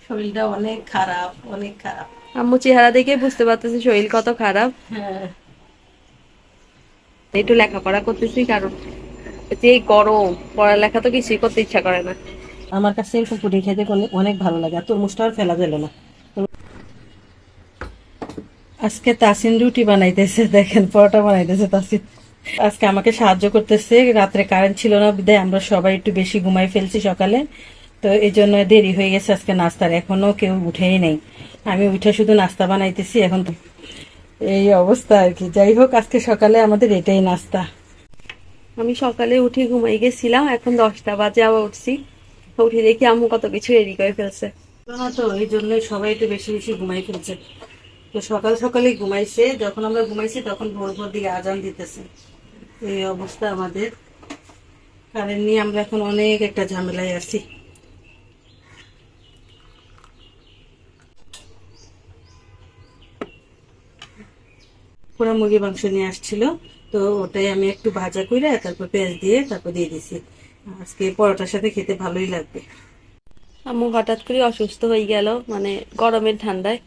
শরীরটা অনেক খারাপ, অনেক খারাপ। আম্মু চেহারা দেখে বুঝতে পারতেছি শরীর কত খারাপ। হ্যাঁ। একটু লেখাপড়া করতেছি, কারণ যে গরম, পড়ালেখা তো কিছুই করতে ইচ্ছা করে না। আমার কাছে এরকম পুডিং খেতে অনেক ভালো লাগে, আর তরমুজটা আর ফেলা গেল না। আজকে তাসিন রুটি বানাইতেছে, দেখেন পরোটা বানাইতেছে তাসিন। আজকে আমাকে সাহায্য করতেছে, রাত্রে কারেন্ট ছিল না বিধায় আমরা সবাই একটু বেশি ঘুমাই ফেলছি সকালে, তো এই জন্য দেরি হয়ে গেছে আজকে নাস্তার, এখনো কেউ উঠেই নেই। আমি উঠে শুধু নাস্তা বানাইতেছি এখন তো। এই অবস্থা আর কি। যাই হোক, আজকে সকালে আমাদের এটাই নাস্তা। আমি সকালে উঠে ঘুমাই গেছিলাম, এখন 10টা বাজে আবার উঠছি। উঠে দেখি আম্মু কত কিছু রেডি করে ফেলছে। না তো এই জন্যই সবাই একটু বেশি বেশি ঘুমাই ফেলছে। তো সকাল সকালেই ঘুমাইছে, যখন আমরা ঘুমাইছি তখন ভোর ভোর দিকে আজান দিতেছে। এই অবস্থা আমাদের। কারেন্ট নিয়ে আমরা এখন অনেক একটা ঝামেলায় আছি। পোড়া মুরগি মাংস নিয়ে আসছিল, তো ওটাই আমি একটু ভাজা করে তারপর পেঁয়াজ দিয়ে তারপর দিয়ে দিছি। আজকে পরোটার সাথে খেতে ভালোই লাগবে। আম্মু হঠাৎ করে অসুস্থ হয়ে গেল, মানে গরমের ঠান্ডায়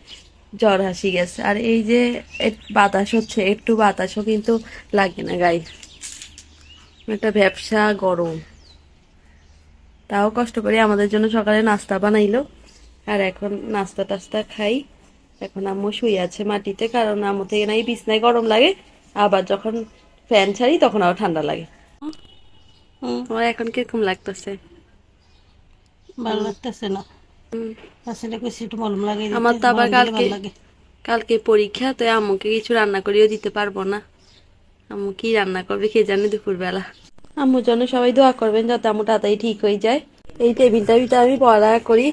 জ্বর হাসি গেছে। আর এই যে বাতাস হচ্ছে, একটু বাতাসও কিন্তু লাগে না গায়ে, একটা ভ্যাপসা গরম। তাও কষ্ট করে আমাদের জন্য সকালে নাস্তা বানাইলো, আর এখন নাস্তা টাস্তা খাই। এখন আম্মু শুয়ে আছে মাটিতে, কারণ আম্মু থেকে নাই বিছনায় গরম লাগে, আবার যখন ফ্যান ছাড়ি তখন আবার ঠান্ডা লাগে। আমার এখন কিরকম লাগতেছে? ভালো লাগতেছে না। আসলে বেশি একটু মলম লাগে দিতে, আমার তো আবার মলম দিলে কালকে ভালো লাগে। কালকে পরীক্ষা, তো আম্মুকে কিছু রান্না করেও দিতে পারবো না। আম্মু কি রান্না করবে কে জানে দুপুরবেলা। আম্মুর জন্য সবাই দোয়া করবেন যাতে আম্মু তাড়াতাড়ি ঠিক হয়ে যায়। এই টেবিলটার ভিতরে আমি পড়ালেখা করি,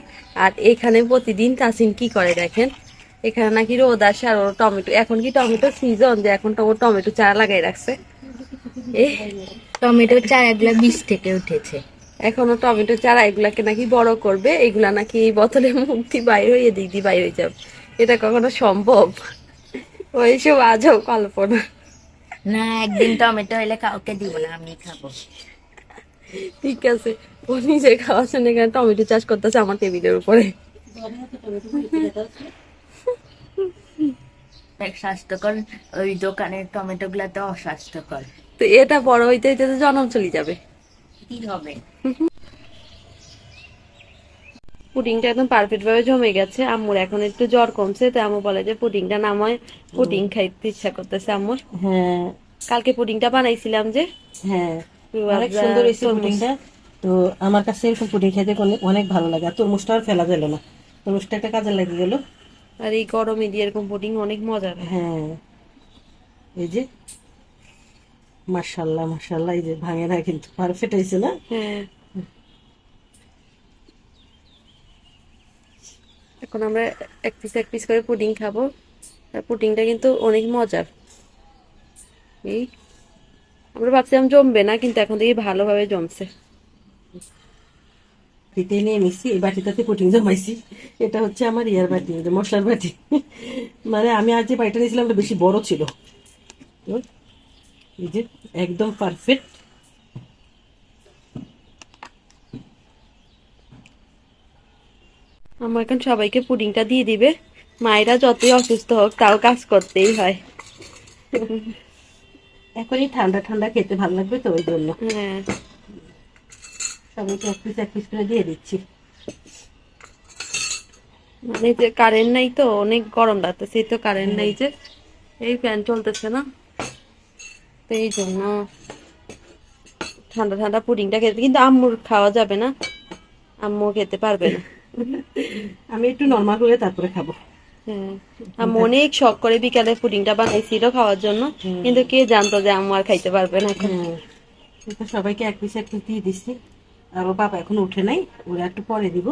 আর এখানে প্রতিদিন তাসিন কি করে দেখেন, এখানে নাকি রোদ আসে আর ওর টমেটো, এখন কি টমেটো সিজন, যে এখন তো ওর টমেটো চারা লাগাই রাখছে। এই টমেটোর চারাগুলা বীজ থেকে উঠেছে। এখনো টমেটো চারা, এগুলাকে নাকি বড় করবে, এগুলা নাকি এই বোতলে মুক্তি বাইর হয়ে এদিক দিয়ে বাইর হয়ে যাবে। এটা কখনো সম্ভব? ওইসব আজব কল্পনা। না, একদিন টমেটো হইলে কাউকে দিব না, আমি খাবো। ঠিক আছে, ও নিজে খাওয়ার জন্য এখানে টমেটো চাষ করতেছে আমার টেবিলের উপরে। স্বাস্থ্যকর, ওই দোকানের টমেটো গুলা তো অস্বাস্থ্যকর। তো এটা বড় হইতে হইতে তো জনম চলে যাবে। কি হবে? পুডিংটা একদম পারফেক্ট ভাবে জমে গেছে। আম্মুর এখন একটু জ্বর কমছে, তো আম্মু বলে যে পুডিংটা নামায়, পুডিং খাইতে ইচ্ছা করতেছে আম্মুর। হ্যাঁ। কালকে পুডিংটা বানাইছিলাম যে, হ্যাঁ, অনেক রুয়াবজা, সুন্দর হয়েছে তরমুজ। পুডিংটা। তো আমার কাছে এরকম পুডিং খেতে অনেক ভালো লাগে, আর তরমুজটা আর ফেলা গেল না। তরমুজটা একটা কাজে লেগে গেল। আর এই গরমে দিয়ে এরকম পুডিং অনেক মজার। হ্যাঁ, এই যে মাশাল্লাহ মাশাল্লাহ, এই যে ভাঙে না কিন্তু, পারফেক্ট হয়েছে না? হ্যাঁ, এখন আমরা এক পিস করে পুডিং খাবো। আর পুডিংটা কিন্তু অনেক মজার। এই আমরা ভাবছিলাম জমবে না, কিন্তু এখন দেখি ভালোভাবে জমছে। বাটিতে নিয়ে নিচ্ছি, এই বাটিটাতে পুডিং জমাইছি। এটা হচ্ছে আমার ইয়ার বাটি, যে মশলার বাটি। মানে আমি আজ যে বাটিটা নিয়েছিলাম ওটা বেশি বড় ছিল। তো এই যে একদম পারফেক্ট। আমার এখন সবাইকে পুডিংটা দিয়ে দিবে। মায়েরা যতই অসুস্থ হোক তাও কাজ করতেই হয়। এখনই ঠান্ডা ঠান্ডা খেতে ভালো লাগবে, তো ওই জন্য হ্যাঁ, সবাইকে এক পিস করে দিয়ে দিচ্ছি। মানে যে কারেন্ট নাই, তো অনেক গরম লাগতেছে, এই তো কারেন্ট নাই যে, এই ফ্যান চলতেছে না, তো এই জন্য ঠান্ডা ঠান্ডা পুডিংটা খেতে, কিন্তু আম্মুর খাওয়া যাবে না, আম্মু খেতে পারবে না। আমি একটু নরমাল করে তারপরে খাবো। হ্যাঁ, আম্মু অনেক শখ করে বিকালে পুডিংটা বানাইছিল খাওয়ার জন্য, কিন্তু কে জানতো যে আম্মু আর খাইতে পারবে না এখন। হ্যাঁ, তো সবাইকে এক পিস দিয়ে দিচ্ছি। আর ওর বাবা এখন উঠে নাই, ওরা একটু পরে দিব।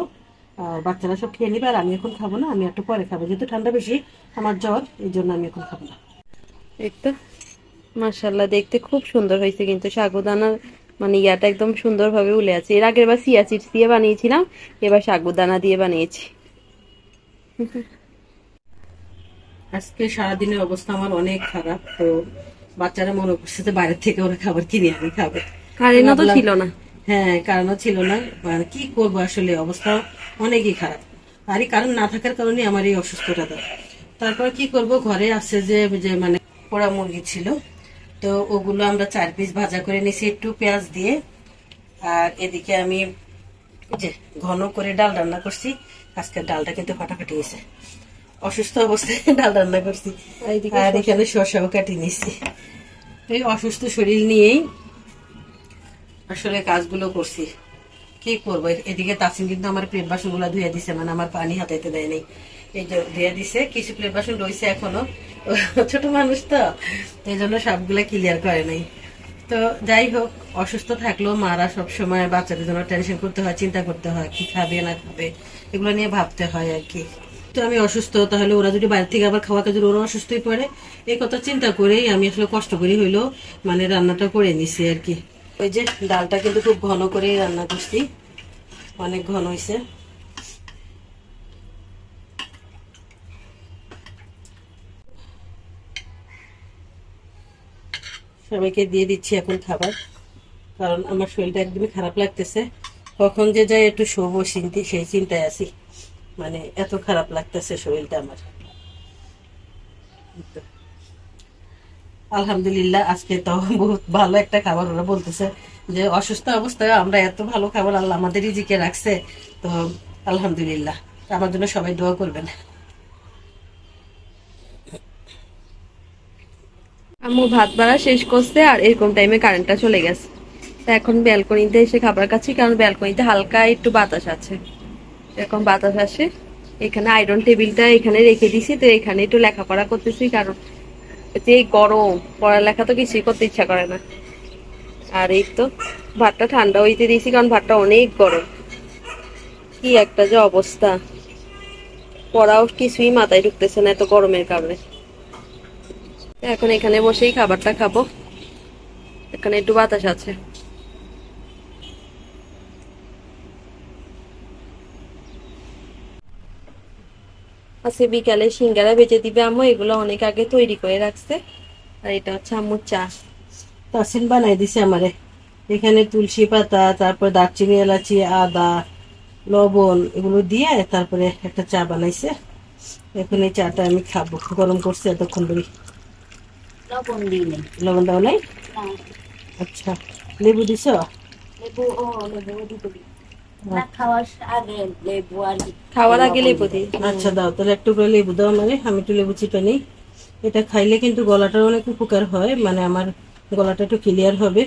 আর বাচ্চারা সব খেয়ে নিবে, আর আমি এখন খাবো না, আমি একটু পরে খাবো, যেহেতু ঠান্ডা বেশি আমার জ্বর, এই জন্য আমি এখন খাবো না। এই তো মাশাআল্লাহ, দেখতে খুব সুন্দর হয়েছে, কিন্তু সাগুদানার মানে ইয়াটা একদম সুন্দরভাবে উলে আছে। এর আগের বার চিয়া সিডস দিয়ে বানিয়েছিলাম, এবার সাগুদানা দিয়ে বানিয়েছি। আজকে সারাদিনের অবস্থা আমার অনেক খারাপ, তো বাচ্চারা মনে করছে যে বাইরের থেকে ওরা খাবার কিনে আনি খাবে। কারেন্টও তো ভাবলাম, ছিল না। হ্যাঁ কারণও ছিল না, মানে কি করবো, আসলে অবস্থা অনেকই খারাপ। আর এই কারণ না থাকার কারণে আমার এই অসুস্থতা। তারপর কি করব, ঘরে আছে যে যে মানে পোড়া মুরগি ছিল, তো ওগুলো আমরা 4 পিস ভাজা করে নিছি একটু পেঁয়াজ দিয়ে। আর এদিকে আমি যে ঘন করে ডাল রান্না করছি। আজকে ডালটা কিন্তু ফাটাফাটি হয়েছে, অসুস্থ অবস্থায় ডাল রান্না করছি। আর এখানে শসাও কাটিয়ে নিছি। এই অসুস্থ শরীর নিয়েই আসলে কাজগুলো করছি। কি করবো, এদিকে তাসিন কিন্তু আমার প্লেট বাসন গুলা ধুয়ে দিছে, মানে আমার পানি হাতাইতে দেয় নাই, এই যে ধুয়ে দিছে। কিছু প্লেট বাসন রয়েছে এখনো, ছোট মানুষ তো এই জন্য সবগুলা ক্লিয়ার করে নাই। তো যাই হোক, অসুস্থ থাকলেও মারা সবসময় বাচ্চাদের জন্য টেনশন করতে হয়, চিন্তা করতে হয়, কি খাবে না খাবে এগুলো নিয়ে ভাবতে হয় আর কি। তো আমি অসুস্থ, তাহলে ওরা যদি বাইরে থেকে আবার খাওয়া কাজে ওরা অসুস্থই পড়ে, এই কথা চিন্তা করেই আমি আসলে কষ্ট করি হইলেও মানে রান্নাটা করে নিছি আর কি। ওই যে ডালটা কিন্তু খুব ঘন করে রান্না করছি, অনেক ঘন হয়েছে। সবাইকে দিয়ে দিচ্ছি এখন খাবার, কারণ আমার শরীরটা একদমই খারাপ লাগতেছে। কখন যে যাই একটু শোবো সেই চিন্তায় আছি, মানে এত খারাপ লাগতেছে শরীরটা আমার। আলহামদুলিল্লাহ আজকে তো বহুত ভালো একটা খাবার, ওরা বলতেছে যে অসুস্থ অবস্থায় আমরা এত ভালো খাবার আল্লাহ আমাদের রিজিকে রাখছে। তো আলহামদুলিল্লাহ, আমার জন্য সবাই দোয়া করবেন। আম্মু ভাত বাড়া শেষ করছে আর এরকম টাইমে কারেন্টটা চলে গেছে। তো এখন ব্যালকনিতে এসে খাবার খাচ্ছি, কারণ ব্যালকনিতে হালকা একটু বাতাস আছে, এরকম বাতাস আসে। এখানে আয়রন টেবিলটা এখানে রেখে দিছি, তো এখানে একটু লেখাপড়া করতেছি, কারণ যে গরম পড়ালেখা তো কিছুই করতে ইচ্ছা করে না। আর এই তো ভাতটা ঠান্ডা হইতে দিয়েছি, কারণ ভাতটা অনেক গরম। কি একটা যে অবস্থা, পড়াও কিছুই মাথায় ঢুকতেছে না এত গরমের কারণে। এখন এখানে বসেই খাবারটা খাবো, এখানে একটু বাতাস আছে। আজকে বিকালে সিঙ্গারা বেজে দিবে আম্মু, এগুলো অনেক আগে তৈরি করে রাখছে। আর এটা হচ্ছে আম্মুর চা। তাসিন বানাই দিছে আমারে, এখানে তুলসী পাতা, তারপর দারচিনি, এলাচি, আদা, লবণ এগুলো দিয়ে তারপরে একটা চা বানাইছে। এখন এই চাটা আমি খাবো, গরম করছে এতক্ষণ ধরে। লবণ দিই নেই। লবণ দাও নাই? আচ্ছা, লেবু দিছ? লেবু লেবু দিতে দিই না, খাওয়ার আগে লেবু আর খাওয়ার আগে লেবু দিই। আচ্ছা দাও, তাহলে একটু করে লেবু দাও মানে, আমি একটু লেবু চিপে নিই। এটা খাইলে কিন্তু গলাটার অনেক উপকার হয়, মানে আমার গলাটা একটু ক্লিয়ার হবে,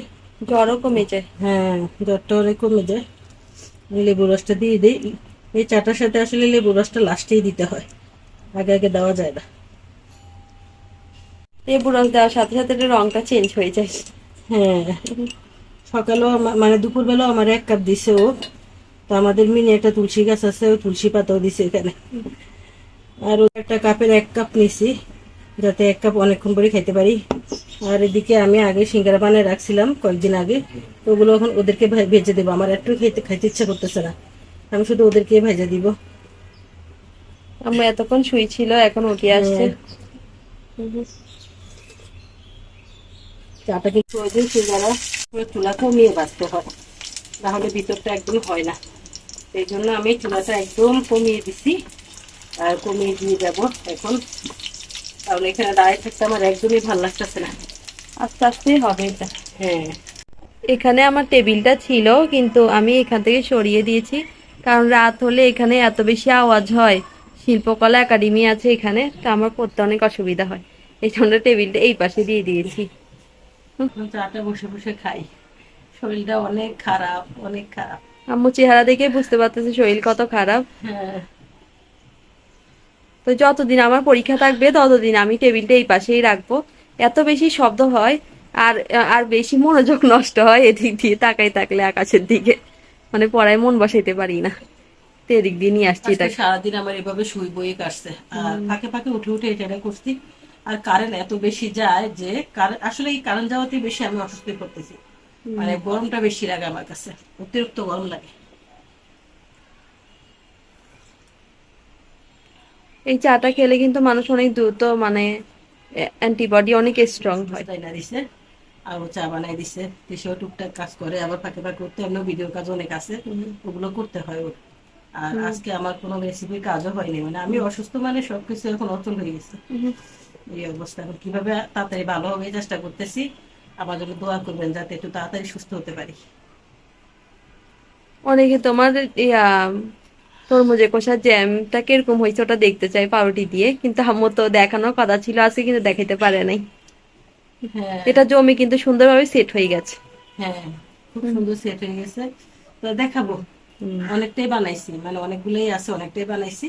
জ্বরও কমে যায়। হ্যাঁ জ্বরটা অনেক কমে যায়। লেবু রসটা দিয়ে দিই। এই চাটার সাথে আসলে লেবু রসটা লাস্টেই দিতে হয়, আগে আগে দেওয়া যায় না। লেবু রস দেওয়ার সাথে সাথে একটু রংটা চেঞ্জ হয়ে যায়। হ্যাঁ, সকালেও মানে দুপুরবেলাও আমার 1 কাপ দিছে ও। তো আমাদের মিনি একটা তুলসী গাছ আছে, ও তুলসী পাতাও দিছে এখানে। আর ও একটা কাপের 1 কাপ নিছি, যাতে 1 কাপ অনেকক্ষণ করে খাইতে পারি। আর এদিকে আমি আগে সিঙ্গারা বানিয়ে রাখছিলাম কয়েকদিন আগে, তো ওগুলো এখন ওদেরকে ভেজে দেবো। আমার একটু খাইতে ইচ্ছা করতেছে না, আমি শুধু ওদেরকে ভেজে দিব। আম্মু এতক্ষণ শুয়েছিল, এখন উঠে আসছে। চাটা কিন্তু ওই দিন সিঙ্গারা চুলা কমিয়ে বাঁচতে হয়, নাহলে ভিতরটা একদম হয় না। এই জন্য আমি চুলাটা একদম কমিয়ে দিছি, আর কমিয়ে দিয়ে যাব এখন, তাহলে এখানে দাঁড়িয়ে থাকতে আমার একদমই ভালো লাগতেছে না। আস্তে আস্তে হবে এটা। হ্যাঁ, এখানে আমার টেবিলটা ছিল, কিন্তু আমি এখান থেকে সরিয়ে দিয়েছি, কারণ রাত হলে এখানে এত বেশি আওয়াজ হয়। শিল্পকলা একাডেমি আছে এখানে, তো আমার পড়তে অনেক অসুবিধা হয়, এই জন্য টেবিলটা এই পাশে দিয়ে দিয়েছি। চাটা বসে বসে খাই, শরীরটা অনেক খারাপ, অনেক খারাপ। আম্মু চেহারা দেখে বুঝতে পারতেছি শরীর কত খারাপ। হ্যাঁ, তো যতদিন আমার পরীক্ষা থাকবে ততদিন আমি টেবিলটা এই পাশেই রাখবো। এত বেশি শব্দ হয়, আর আর বেশি মনোযোগ নষ্ট হয় এদিক দিয়ে তাকাই থাকলে আকাশের দিকে, মানে পড়ায় মন বসাইতে পারি না। তো এদিক দিয়ে নিয়ে আসছি আজকে এটা। সারাদিন আমার এভাবে শুই বই কাটছে, আর ফাঁকে ফাঁকে উঠে উঠে এটা করছি। আর কারেন্ট এত বেশি যায় যে আসলে এই কারেন্ট যাওয়াতে বেশি আমি অসুস্থ করতেছি, মানে গরমটা বেশি লাগে আমার কাছে, অতিরিক্ত গরম লাগে। এই চাটা খেলে কিন্তু মানুষ অনেক দ্রুত মানে অ্যান্টিবডি অনেক স্ট্রং হয়। তাই না দিছে, আর ও চা বানাই দিছে, সেও টুকটাক কাজ করে, আবার ফাঁকে ফাঁকে করতে অন্য ভিডিওর কাজ অনেক আছে, ওগুলো করতে হয় ওর। আর আজকে আমার কোনো রেসিপির কাজও হয়নি, মানে আমি অসুস্থ, মানে সবকিছু এখন অচল হয়ে গেছে এই অবস্থা। এখন কিভাবে তাড়াতাড়ি ভালো হবে চেষ্টা করতেছি। আমার জন্য দোয়া করবেন যাতে একটু তাড়াতাড়ি সুস্থ হতে পারি। অনেকে তোমার ইয়া তরমুজে কষার জ্যামটা কিরকম হয়েছে ওটা দেখতে চাই পাউরুটি দিয়ে, কিন্তু আম্মু তো দেখানোর কথা ছিল আজকে, কিন্তু দেখাইতে পারে নাই। হ্যাঁ এটা জমি কিন্তু সুন্দরভাবে সেট হয়ে গেছে। হ্যাঁ, খুব সুন্দর সেট হয়ে গেছে। তো দেখাবো, অনেকটাই বানাইছি, মানে অনেকগুলোই আছে, অনেকটাই বানাইছি।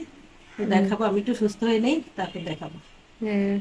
তো দেখাবো, আমি একটু সুস্থ হয়ে নেই তারপর দেখাবো। হ্যাঁ